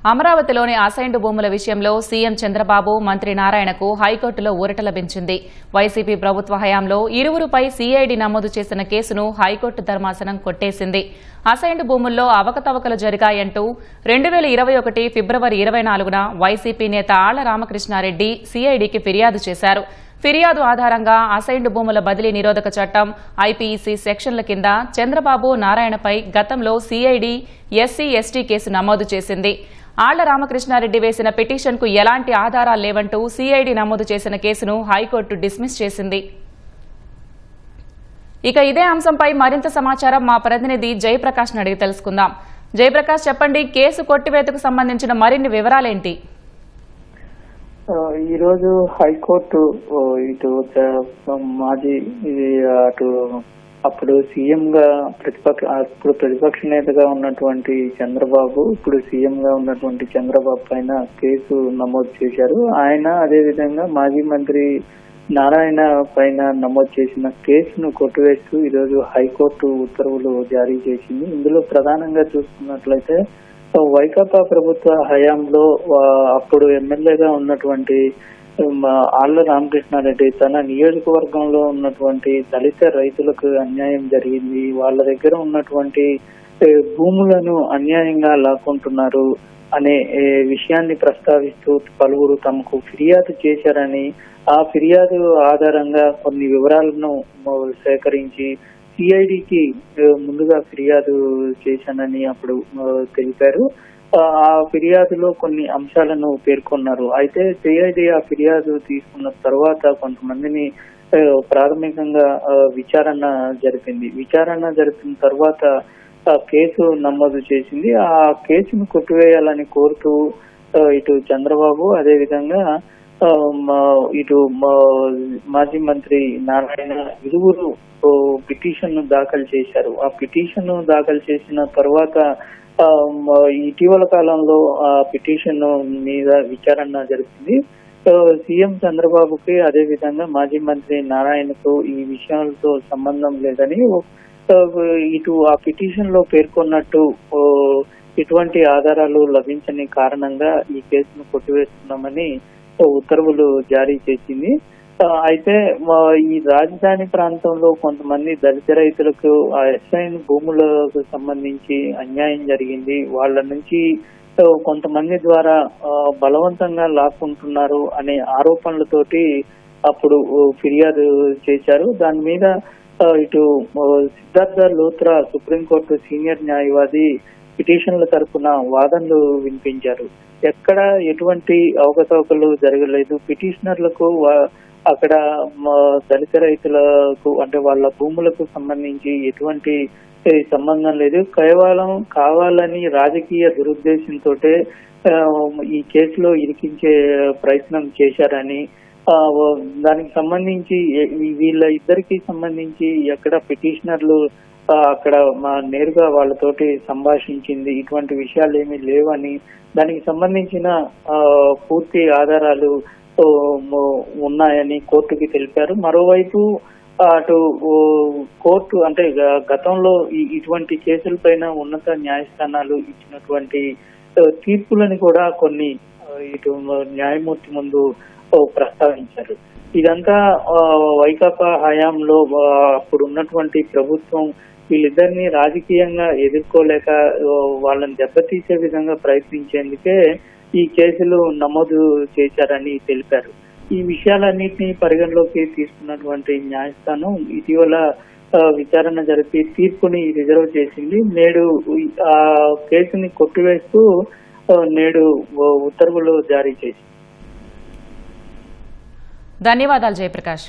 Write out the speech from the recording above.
అమరావతిలోని అసైన్డ్ భూముల విషయంలో సీఎం చంద్రబాబు మంత్రి నారాయణకు హైకోర్టులో ఊరట లభించింది. వైసీపీ ప్రభుత్వ హయాంలో ఇరువురుపై సీఐడీ నమోదు చేసిన కేసును హైకోర్టు ధర్మాసనం కొట్టేసింది. అసైన్డ్ భూముల్లో అవకతవకలు జరిగాయంటూ 2021 ఫిబ్రవరి 24న వైసీపీ నేత ఆళ్ల రామకృష్ణారెడ్డి సీఐడీకి ఫిర్యాదు చేశారు. ఫిర్యాదు ఆధారంగా అసైన్డ్ భూముల బదిలీ నిరోధక చట్టం ఐపీఈసీ సెక్షన్ల కింద చంద్రబాబు నారాయణపై గతంలో సీఐడీ ఎస్సీ/ఎస్టీ కేసు నమోదు చేసింది. ఆళ్ల రామకృష్ణారెడ్డి వేసిన పిటిషన్కు ఎలాంటి ఆధారాలు లేవంటూ సీఐడీ నమోదు చేసిన కేసును హైకోర్టు డిస్మిస్ చేసింది. ఇక ఇదే అంశంపై మరింత సమాచారం మా ప్రతినిధి జయప్రకాష్ అడిగి తెలుసుకుందాం. జయప్రకాష్, చెప్పండి, కేసు కొట్టివేతకు సంబంధించిన మరిన్ని వివరాలేంటి? ఈ రోజు హైకోర్టు ఇటు మాజీ అప్పుడు సీఎం గా ప్రతిపక్ష నేతగా ఉన్నటువంటి చంద్రబాబు, ఇప్పుడు సీఎం గా ఉన్నటువంటి చంద్రబాబు పైన కేసు నమోదు చేశారు. ఆయన అదేవిధంగా మాజీ మంత్రి నారాయణ పైన నమోదు చేసిన కేసును కొట్టివేస్తూ ఈరోజు హైకోర్టు ఉత్తర్వులు జారీ చేసింది. ఇందులో ప్రధానంగా చూసుకున్నట్లయితే వైకాపా ప్రభుత్వ హయాంలో అప్పుడు ఎమ్మెల్యేగా ఉన్నటువంటి ఆళ్ల రామకృష్ణారెడ్డి తన నియోజకవర్గంలో ఉన్నటువంటి దళిత రైతులకు అన్యాయం జరిగింది, వాళ్ళ దగ్గర ఉన్నటువంటి భూములను అన్యాయంగా లాక్కుంటున్నారు అనే విషయాన్ని ప్రస్తావిస్తూ పలువురు తమకు ఫిర్యాదు చేశారని, ఆ ఫిర్యాదు ఆధారంగా కొన్ని వివరాలను సేకరించి సిఐడికి ముందుగా ఫిర్యాదు చేశానని అప్పుడు తెలిపారు. ఆ ఫిర్యాదులో కొన్ని అంశాలను పేర్కొన్నారు. అయితే సిఐడి ఆ ఫిర్యాదు తీసుకున్న తర్వాత కొంతమందిని ప్రాథమికంగా విచారణ జరిపిన తర్వాత కేసు నమోదు చేసింది. ఆ కేసును కొట్టివేయాలని కోరుతూ ఇటు చంద్రబాబు అదేవిధంగా ఇటు మాజీ మంత్రి నారాయణ ఇరువురు పిటిషన్ దాఖలు చేశారు. ఆ పిటిషన్ దాఖలు చేసిన తర్వాత ఇటీవల కాలంలో ఆ పిటిషన్ మీద విచారణ జరిగింది. సీఎం చంద్రబాబుకి అదేవిధంగా మాజీ మంత్రి నారాయణకు ఈ విషయాలతో సంబంధం లేదని, ఇటు ఆ పిటిషన్ లో పేర్కొన్నట్టు ఎటువంటి ఆధారాలు లభించని కారణంగా ఈ కేసును కొట్టివేస్తున్నామని ఉత్తర్వులు జారీ చేసింది. అయితే ఈ రాజధాని ప్రాంతంలో కొంతమంది దళిత రైతులకు ఆ అసైన్ భూములకు సంబంధించి అన్యాయం జరిగింది, వాళ్ళ నుంచి కొంతమంది ద్వారా బలవంతంగా లాక్కుంటున్నారు అనే ఆరోపణలతోటి అప్పుడు ఫిర్యాదు చేశారు. దాని మీద ఇటు సిద్ధార్థ లోత్రా సుప్రీంకోర్టు సీనియర్ న్యాయవాది పిటిషన్ల తరఫున వాదనలు వినిపించారు. ఎక్కడ ఎటువంటి అవకతవకలు జరగలేదు, పిటిషనర్లకు అక్కడ దళిత రైతులకు అంటే వాళ్ళ భూములకు సంబంధించి ఎటువంటి సంబంధం లేదు, కేవలం కావాలని రాజకీయ దురుద్దేశంతో ఈ కేసులో ఇరికించే ప్రయత్నం చేశారని, దానికి సంబంధించి వీళ్ళ ఇద్దరికి సంబంధించి ఎక్కడ పిటిషనర్లు అక్కడ నేరుగా వాళ్ళతోటి సంభాషించింది ఇటువంటి విషయాలు ఏమీ లేవని, దానికి సంబంధించిన పూర్తి ఆధారాలు ఉన్నాయని కోర్టుకి తెలిపారు. మరోవైపు అటు కోర్టు అంటే గతంలో ఇటువంటి కేసులపైన ఉన్నత న్యాయస్థానాలు ఇచ్చినటువంటి తీర్పులను కూడా కొన్ని ఇటు న్యాయమూర్తి ముందు ప్రస్తావించారు. ఇదంతా వైకాపా హయాంలో అప్పుడు ఉన్నటువంటి ప్రభుత్వం వీళ్ళిద్దరిని రాజకీయంగా ఎదుర్కోలేక వాళ్ళని దెబ్బతీసే విధంగా ప్రయత్నించేందుకే ఈ కేసులు నమోదు చేశారని తెలిపారు. ఈ విషయాలన్నింటినీ పరిగణలోకి తీసుకున్నటువంటి న్యాయస్థానం ఇటీవల విచారణ జరిపి తీర్పుని రిజర్వ్ చేసింది. నేడు ఆ కేసుని కొట్టివేస్తూ నేడు ఉత్తర్వులు జారీ చేసింది. ధన్యవాదాలు జయప్రకాష్.